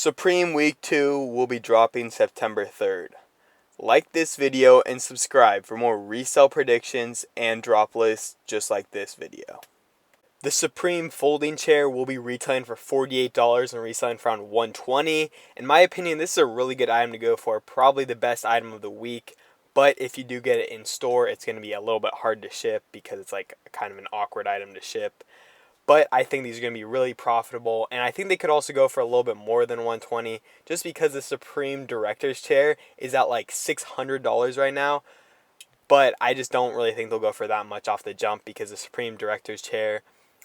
Supreme Week 2 will be dropping September 3rd. Like this video and subscribe for more resale predictions and drop lists just like this video. The Supreme folding chair will be retailing for $48 and reselling for around $120. In my opinion, this is a really good item to go for, probably the best item of the week. But if you do get it in store, it's going to be a little bit hard to ship because it's like kind of an awkward item to ship. But I think these are going to be really profitable, and I think they could also go for a little bit more than $120 just because the Supreme Director's Chair is at like $600 right now. But I just don't really think they'll go for that much off the jump because the Supreme Director's Chair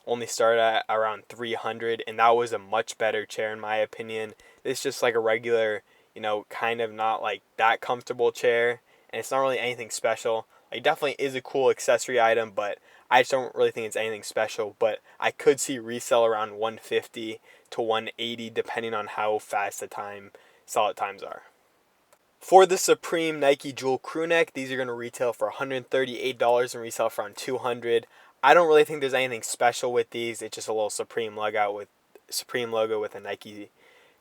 only started at around $300, and that was a much better chair in my opinion. It's just like a regular, kind of not like that comfortable chair, and it's not really anything special. It definitely is a cool accessory item, but I just don't really think it's anything special. But I could see resell around $150 to $180 depending on how fast the solid times are. For the Supreme Nike Jewel Crewneck, these are going to retail for $138 and resell for around $200. I don't really think there's anything special with these. It's just a little Supreme logo with a Nike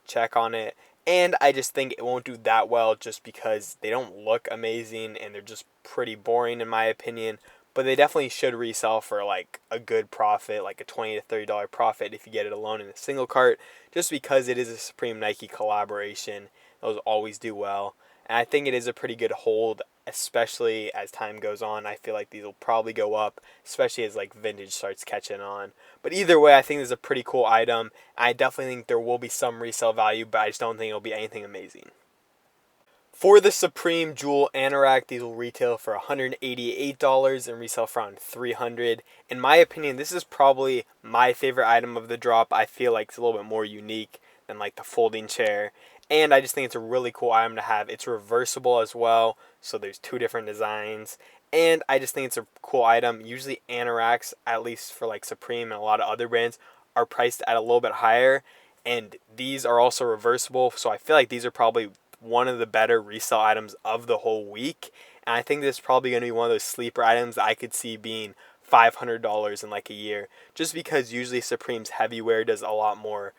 check on it. And I just think it won't do that well just because they don't look amazing and they're just pretty boring in my opinion. But they definitely should resell for like a good profit, like a $20 to $30 profit if you get it alone in a single cart, just because it is a Supreme Nike collaboration. Those always do well. And I think it is a pretty good hold, especially as time goes on. I feel like these will probably go up, especially as like vintage starts catching on. But either way, I think this is a pretty cool item. I definitely think there will be some resale value, but I just don't think it'll be anything amazing. For the Supreme Jewel Anorak, these will retail for $188 and resell for around $300. In my opinion, this is probably my favorite item of the drop. I feel like it's a little bit more unique than like the folding chair. And I just think it's a really cool item to have. It's reversible as well, so there's two different designs. And I just think it's a cool item. Usually Anoraks, at least for like Supreme and a lot of other brands, are priced at a little bit higher. And these are also reversible, so I feel like these are probably one of the better resale items of the whole week. And I think this is probably going to be one of those sleeper items that I could see being $500 in like a year. Just because usually Supreme's heavyware does a lot more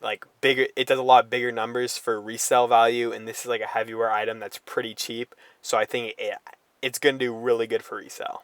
like bigger, it does a lot bigger numbers for resale value, and this is like a heavyware item that's pretty cheap, so I think it's going to do really good for resale.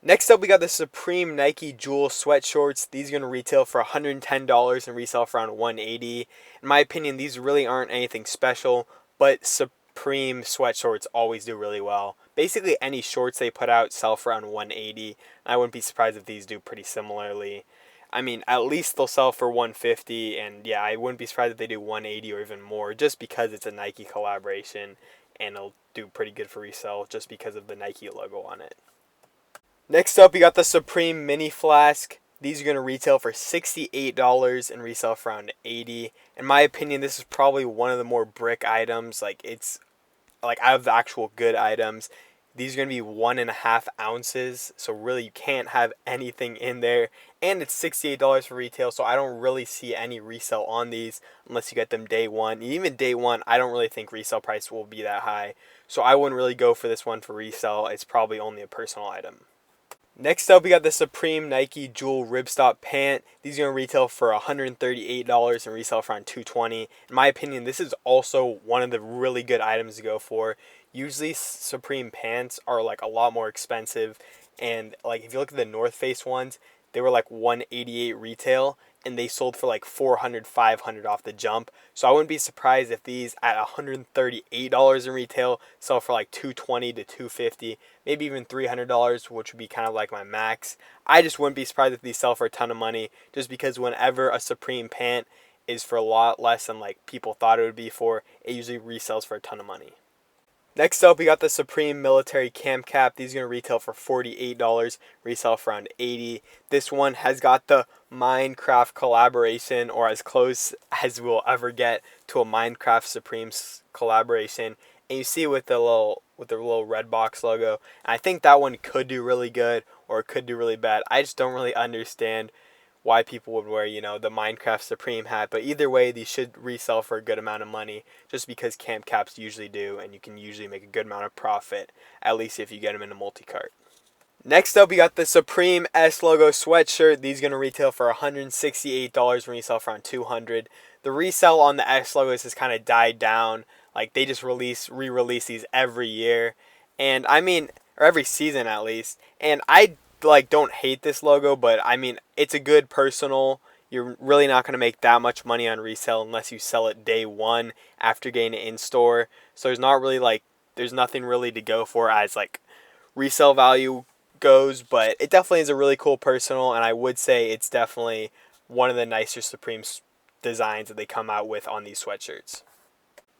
Next up, we got the Supreme Nike Jewel Sweatshorts. These are going to retail for $110 and resell for around $180. In my opinion, these really aren't anything special, but Supreme sweatshorts always do really well. Basically, any shorts they put out sell for around $180. I wouldn't be surprised if these do pretty similarly. I mean, at least they'll sell for $150, and yeah, I wouldn't be surprised if they do $180 or even more, just because it's a Nike collaboration, and it'll do pretty good for resale just because of the Nike logo on it. Next up, we got the Supreme Mini Flask. These are going to retail for $68 and resell for around $80. In my opinion, this is probably one of the more brick items. Like, it's like out of the actual good items. These are going to be 1.5 ounces, so really you can't have anything in there. And it's $68 for retail, so I don't really see any resale on these unless you get them day one. Even day one, I don't really think resale price will be that high. So I wouldn't really go for this one for resale. It's probably only a personal item. Next up, we got the Supreme Nike Jewel Ripstop Pant. These are going to retail for $138 and resell for around $220. In my opinion, this is also one of the really good items to go for. Usually Supreme pants are like a lot more expensive, and like if you look at the North Face ones, they were like $188 retail, and they sold for like $400, $500 off the jump. So I wouldn't be surprised if these at $138 in retail sell for like $220 to $250, maybe even $300, which would be kind of like my max. I just wouldn't be surprised if these sell for a ton of money, just because whenever a Supreme pant is for a lot less than like people thought it would be for, it usually resells for a ton of money. Next up, we got the Supreme Military Camp Cap. These are going to retail for $48, resell for around $80. This one has got the Minecraft collaboration, or as close as we'll ever get to a Minecraft Supreme collaboration. And you see with the little red box logo. And I think that one could do really good, or it could do really bad. I just don't really understand why people would wear, the Minecraft Supreme hat. But either way, these should resell for a good amount of money, just because camp caps usually do, and you can usually make a good amount of profit, at least if you get them in a multi-cart. Next up, we got the Supreme S logo sweatshirt. These are going to retail for $168 and resell for around $200. the resell on the S logos has kind of died down. Like, they just re-release these every year, and I mean, or every season at least. And I like don't hate this logo, but I mean, it's a good personal. You're really not going to make that much money on resale unless you sell it day one after getting it in store. So there's nothing really to go for as like resale value goes, but it definitely is a really cool personal, and I would say it's definitely one of the nicer Supreme designs that they come out with on these sweatshirts.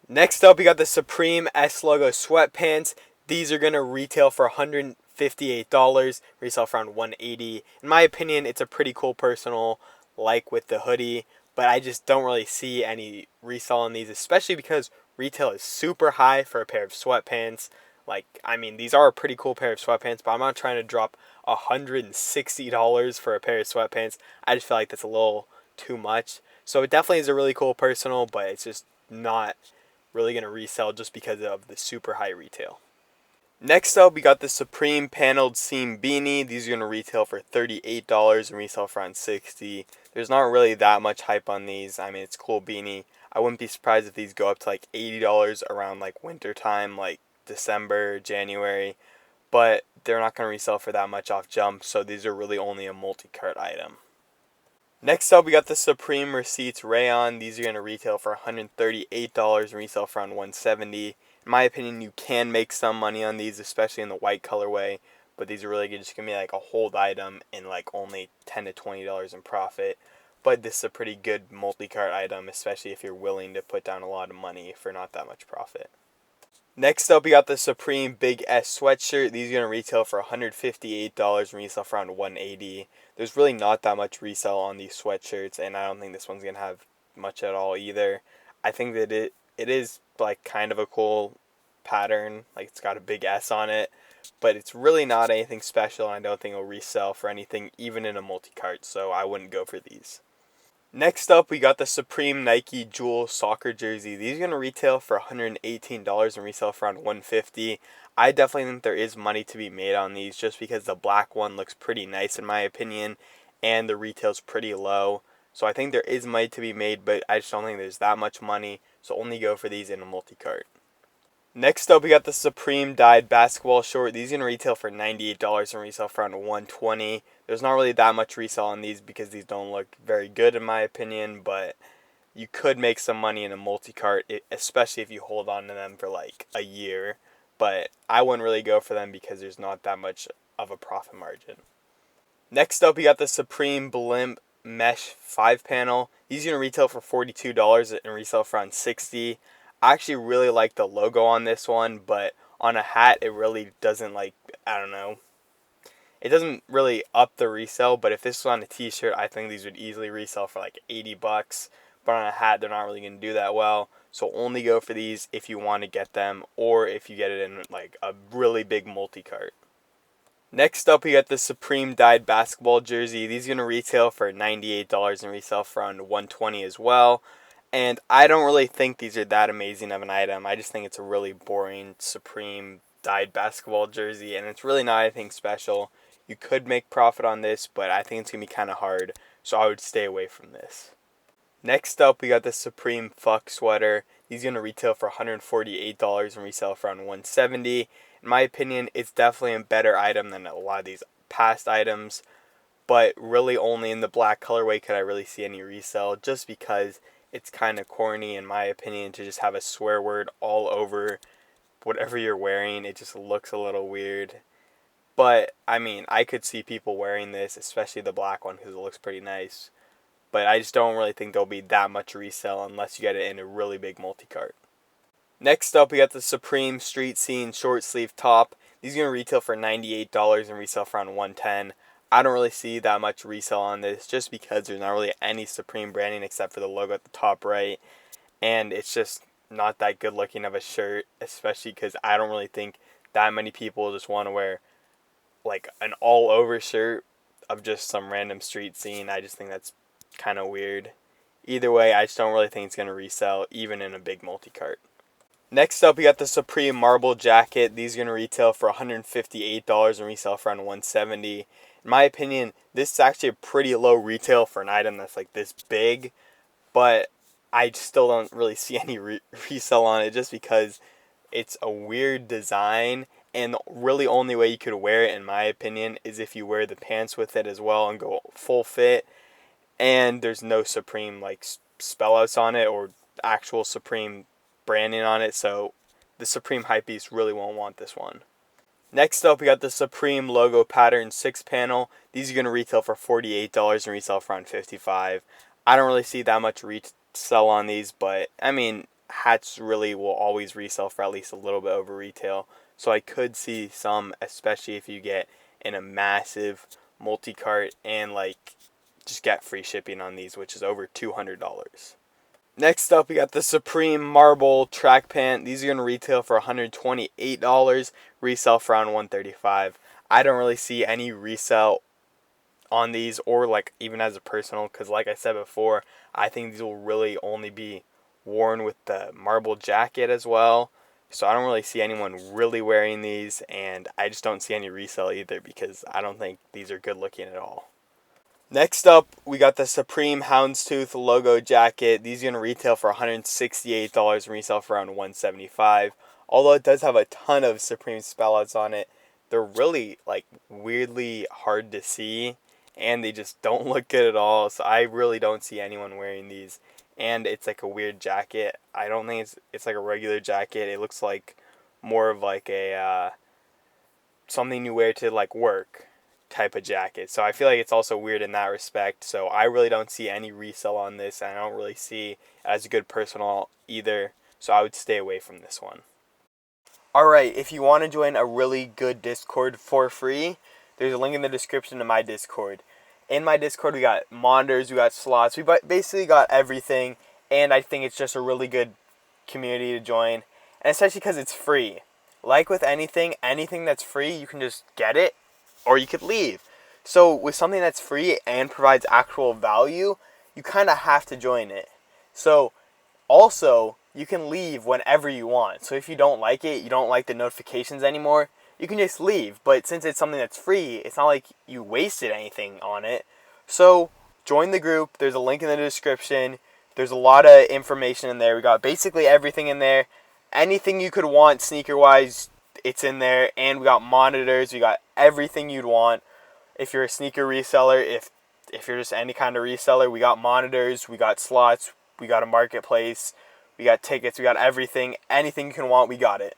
Next up, we got the Supreme S logo sweatpants. These are going to retail for $158, resell for around $180. In my opinion, it's a pretty cool personal, like with the hoodie, but I just don't really see any resell on these, especially because retail is super high for a pair of sweatpants. Like, I mean, these are a pretty cool pair of sweatpants, but I'm not trying to drop $160 for a pair of sweatpants. I just feel like that's a little too much. So it definitely is a really cool personal, but it's just not really going to resell just because of the super high retail. Next up, we got the Supreme Paneled Seam Beanie. These are going to retail for $38 and resell for around $60. There's not really that much hype on these. I mean, it's a cool beanie. I wouldn't be surprised if these go up to like $80 around like winter time, like December, January. But they're not going to resell for that much off jump, so these are really only a multi-cart item. Next up, we got the Supreme Receipts Rayon. These are going to retail for $138 and resell for around $170. In my opinion, you can make some money on these, especially in the white colorway, but these are really just going to be like a hold item and like only $10 to $20 in profit. But this is a pretty good multi-cart item, especially if you're willing to put down a lot of money for not that much profit. Next up, we got the Supreme Big S Sweatshirt. These are going to retail for $158 and resell for around $180. There's really not that much resale on these sweatshirts, and I don't think this one's going to have much at all either. I think that it is like kind of a cool pattern. Like, it's got a big S on it, but it's really not anything special, and I don't think it'll resell for anything, even in a multi-cart, so I wouldn't go for these. Next up, we got the Supreme Nike Jewel Soccer Jersey. These are going to retail for $118 and resell for around $150. I definitely think there is money to be made on these just because the black one looks pretty nice in my opinion, and the retail's pretty low. So I think there is money to be made, but I just don't think there's that much money, so only go for these in a multi-cart. Next up, we got the Supreme Dyed Basketball Short. These are going to retail for $98 and resell for around $120. There's not really that much resale on these because these don't look very good in my opinion, but you could make some money in a multi-cart, especially if you hold on to them for like a year. But I wouldn't really go for them because there's not that much of a profit margin. Next up, we got the Supreme Blimp Mesh 5-panel. These are going to retail for $42 and resell for around $60. I actually really like the logo on this one, but on a hat it really doesn't, like, I don't know. It doesn't really up the resale, but if this was on a t-shirt, I think these would easily resell for like $80. But on a hat, they're not really going to do that well. So only go for these if you want to get them, or if you get it in like a really big multi-cart. Next up, we got the Supreme Dyed Basketball Jersey. These are going to retail for $98 and resell for around $120 as well. And I don't really think these are that amazing of an item. I just think it's a really boring Supreme Dyed Basketball Jersey, and it's really not anything special. You could make profit on this, but I think it's going to be kind of hard, so I would stay away from this. Next up, we got the Supreme Fuck Sweater. These are going to retail for $148 and resell for around $170. In my opinion, it's definitely a better item than a lot of these past items, but really only in the black colorway could I really see any resell, just because it's kind of corny in my opinion to just have a swear word all over whatever you're wearing. It just looks a little weird. But, I mean, I could see people wearing this, especially the black one, because it looks pretty nice. But I just don't really think there'll be that much resale unless you get it in a really big multi-cart. Next up, we got the Supreme Street Scene Short Sleeve Top. These are going to retail for $98 and resell for around $110. I don't really see that much resale on this just because there's not really any Supreme branding except for the logo at the top right. And it's just not that good looking of a shirt, especially because I don't really think that many people just want to wear like an all over shirt of just some random street scene. I just think that's kind of weird. Either way, I just don't really think it's going to resell even in a big multi-cart. Next up, we got the Supreme Marble Jacket. These are going to retail for $158 and resell for around $170. In my opinion, this is actually a pretty low retail for an item that's like this big, but I still don't really see any resell on it, just because it's a weird design, and the really only way you could wear it, in my opinion, is if you wear the pants with it as well and go full fit. And there's no Supreme like spellouts on it or actual Supreme branding on it, so the Supreme hypebeast really won't want this one. Next up, we got the Supreme logo pattern 6-panel. These are going to retail for $48 and resell for around $55. I don't really see that much resell on these, but I mean, hats really will always resell for at least a little bit over retail. So I could see some, especially if you get in a massive multi-cart and like just get free shipping on these, which is over $200. Next up, we got the Supreme Marble Track Pant. These are going to retail for $128, resell for around $135. I don't really see any resell on these, or like even as a personal, because like I said before, I think these will really only be worn with the marble jacket as well. So I don't really see anyone really wearing these, and I just don't see any resell either, because I don't think these are good looking at all. Next up, we got the Supreme Houndstooth logo jacket. These are going to retail for $168 and resell for around $175. Although it does have a ton of Supreme spellouts on it, they're really like weirdly hard to see, and they just don't look good at all. So I really don't see anyone wearing these. And it's like a weird jacket. I don't think it's like a regular jacket. It looks like more of like a something you wear to like work type of jacket. So I feel like it's also weird in that respect. So I really don't see any resell on this, and I don't really see as a good personal either. So I would stay away from this one. Alright, if you want to join a really good Discord for free, there's a link in the description to my Discord. In my Discord, we got monitors, we got slots, we basically got everything, and I think it's just a really good community to join, and especially because it's free. Like with anything that's free, you can just get it, or you could leave. So with something that's free and provides actual value, you kind of have to join it. So also, you can leave whenever you want. So if you don't like it, you don't like the notifications anymore, you can just leave. But since it's something that's free, it's not like you wasted anything on it. So join the group. There's a link in the description. There's a lot of information in there. We got basically everything in there. Anything you could want sneaker-wise, it's in there. And we got monitors. We got everything you'd want. If you're a sneaker reseller, if you're just any kind of reseller, we got monitors, we got slots, we got a marketplace, we got tickets, we got everything. Anything you can want, we got it.